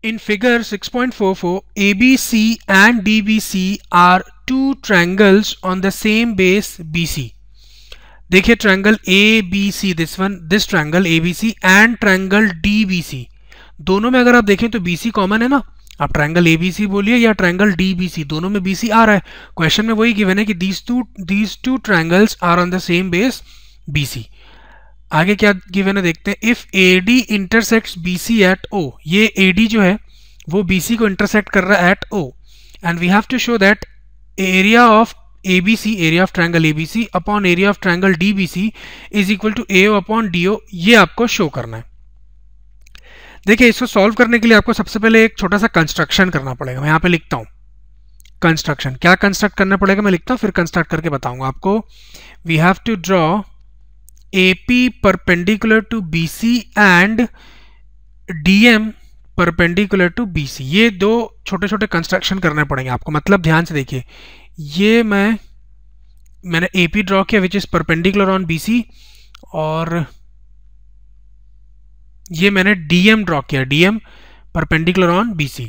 In figure 6.44, ABC and DBC are two triangles on the same base BC. देखिए triangle ABC, this triangle ABC and triangle DBC, दोनों में अगर आप देखें तो BC कॉमन है ना. आप ट्रायंगल ABC बोलिए या ट्रायंगल DBC, दोनों में BC आ रहा है. क्वेश्चन में वही गिवन है कि these two triangles are on the same base BC. आगे क्या गिवन है देखते हैं. If AD intersects BC at O, ये AD जो है वो BC को इंटरसेक्ट कर रहा है at O, and we have to show that area of ABC, area of triangle ABC upon area of triangle DBC is equal to AO upon DO. ये आपको शो करना है. देखिए इसको सॉल्व करने के लिए आपको सबसे पहले एक छोटा सा कंस्ट्रक्शन करना पड़ेगा. मैं यहाँ पे लिखता हूँ कंस्ट्रक्शन. क्या कंस्ट्रक्ट करना पड़ेगा मैं लिखता हूँ, फिर कंस्ट्रक्ट करके बताऊंगा आपको. We have to draw AP perpendicular to BC and DM perpendicular to BC. ये दो छोटे छोटे कंस्ट्रक्शन करने पड़ेंगे आपको. मतलब ध्यान से देखिए, ये मैंने AP ड्रॉ किया which is perpendicular on BC, और ये मैंने DM ड्रॉ किया, DM परपेंडिकुलर ऑन BC.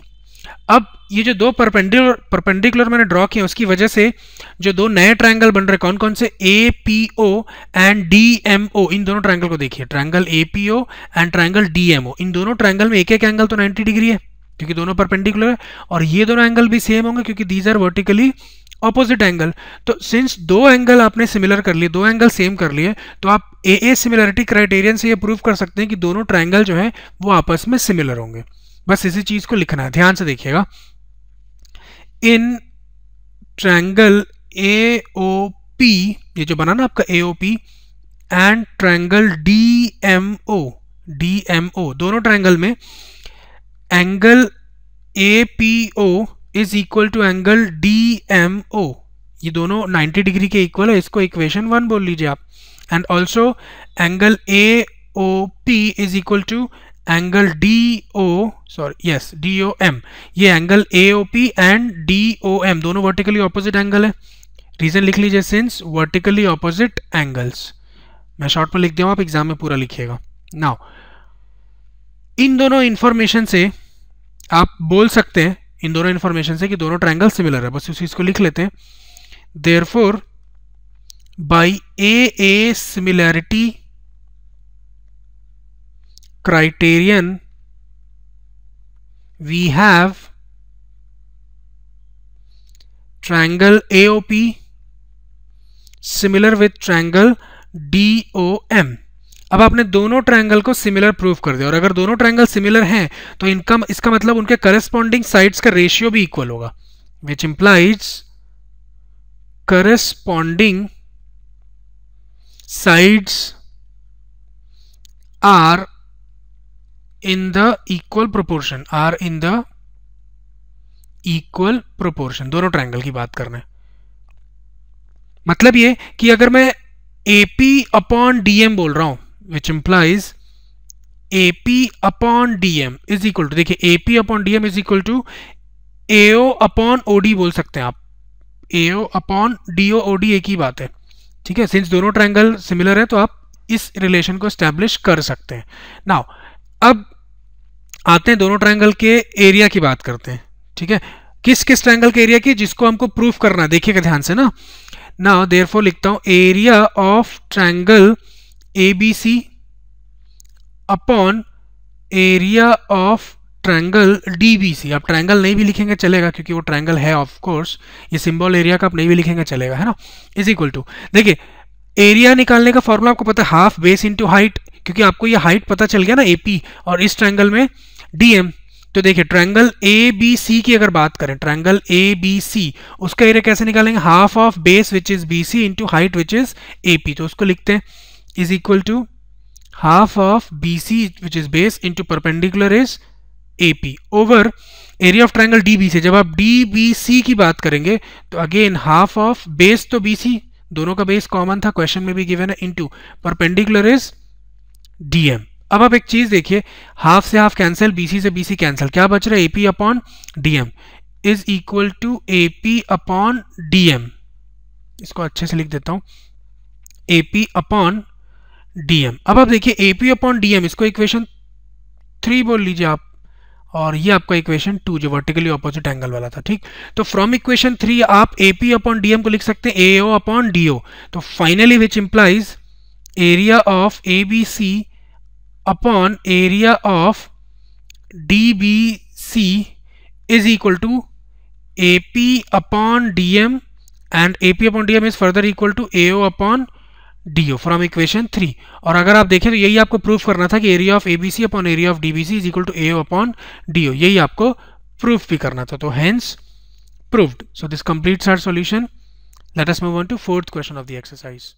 अब ये जो दो परपेंडिकुलर मैंने ड्रॉ किए उसकी वजह से जो दो नए ट्रायंगल बन रहे कौन कौन से, APO एंड DMO. इन दोनों ट्रायंगल को देखिए, triangle APO and triangle DMO. इन दोनों ट्रायंगल में एक एक एंगल तो 90 डिग्री है क्योंकि दोनों परपेंडिकुलर है, और ये दोनों एंगल भी सेम होंगे क्योंकि these are vertically opposite angle. तो सिंस दो एंगल आपने सिमिलर कर लिए, दो एंगल सेम कर लिए, तो आप AA सिमिलरिटी क्राइटेरियन से ये प्रूव कर सकते हैं कि दोनों ट्रायंगल जो है वो आपस में सिमिलर होंगे. बस इसी चीज को लिखना है, ध्यान से देखिएगा. इन ट्रायंगल AOP, ये जो बना ना आपका AOP, एंड ट्रायंगल DMO, दोनों ट्रायंगल में angle APO is equal to angle DMO. ये दोनों 90 डिग्री के इक्वल है. इसको इक्वेशन 1 बोल लीजिए आप. And also angle AOP is equal to angle DOM. ये एंगल AOP एंड DOM दोनों वर्टिकली ऑपोजिट एंगल है. रीजन लिख लीजिए, सिंस वर्टिकली ऑपोजिट एंगल्स. मैं शॉर्ट में लिख दिया हूं, आप एग्जाम में पूरा लिखिएगा. नाउ इन दोनों इंफॉर्मेशन से आप बोल सकते हैं, इन दोनों इंफॉर्मेशन से कि दोनों ट्रायंगल सिमिलर है. बस उस चीज को लिख लेते हैं. Therefore by AA similarity criterion we have triangle AOP similar with triangle DOM. अब आपने दोनों ट्रायंगल को सिमिलर प्रूव कर दिया, और अगर दोनों ट्रायंगल सिमिलर हैं तो इसका मतलब उनके करस्पॉन्डिंग साइड्स का रेशियो भी इक्वल होगा, which implies corresponding sides are in the equal proportion, दोनों ट्रायंगल की बात करना है. मतलब ये कि अगर मैं AP अपॉन DM बोल रहा हूं, which implies AP upon DM is equal to, देखिए AP upon DM is equal to AO upon OD बोल सकते हैं आप. AO अपॉन DO OD एक ही बात है, ठीक है. सिंस दोनों ट्रायंगल सिमिलर है तो आप इस रिलेशन को एस्टैब्लिश कर सकते हैं. नाउ अब आते हैं दोनों ट्रायंगल के एरिया की बात करते हैं, ठीक है. किस किस ट्रायंगल के एरिया की, जिसको हमको प्रूफ करना है, देखिएगा ध्यान से ना. नाउ देयरफॉर लिखता हूं area of triangle ABC upon area of triangle DBC. आप ट्रायंगल नहीं भी लिखेंगे चलेगा क्योंकि वो ट्रायंगल है ऑफ कोर्स. ये सिंबल एरिया का आप नहीं भी लिखेंगे चलेगा, है ना. इज इक्वल टू, देखिए एरिया निकालने का फॉर्मूला आपको पता है, हाफ बेस इनटू हाइट, क्योंकि आपको ये हाइट पता चल गया ना AP, और इस ट्रायंगल में DM. तो देखिए ट्रायंगल ABC की अगर बात करें, ट्रायंगल ABC, उसका एरिया कैसे निकालेंगे, half of base which is BC into height which is AP. तो उसको लिखते हैं is equal to half of BC which is base into perpendicular is AP over area of triangle DBC. जब आप DBC की बात करेंगे तो अगेन हाफ ऑफ बेस, तो BC दोनों का बेस कॉमन था, क्वेश्चन में भी गिवन है, इंटू परपेंडिकुलर इज DM. अब आप एक चीज देखिए, हाफ से हाफ कैंसिल, BC से BC कैंसिल, क्या बच रहा है, AP upon DM is equal to AP upon DM. इसको अच्छे से लिख देता हूं, AP अपॉन DM. अब आप देखिए AP अपॉन DM, इसको इक्वेशन 3 बोल लीजिए आप, और ये आपका इक्वेशन 2 जो वर्टिकली ऑपोजिट एंगल वाला था। ठीक, तो फ्रॉम इक्वेशन 3 आप AP अपॉन DM को लिख सकते हैं AO अपॉन DO। तो finally which implies area of ABC upon area of DBC is equal to AP upon DM and AP upon DM is further equal to AO upon DO from equation 3। और अगर आप देखें तो यही आपको proof करना था कि area of ABC upon area of DBC is equal to AO upon DO, यही आपको प्रूफ भी करना था। तो hence proved. So this completes our solution. Let us move on to fourth question of the exercise.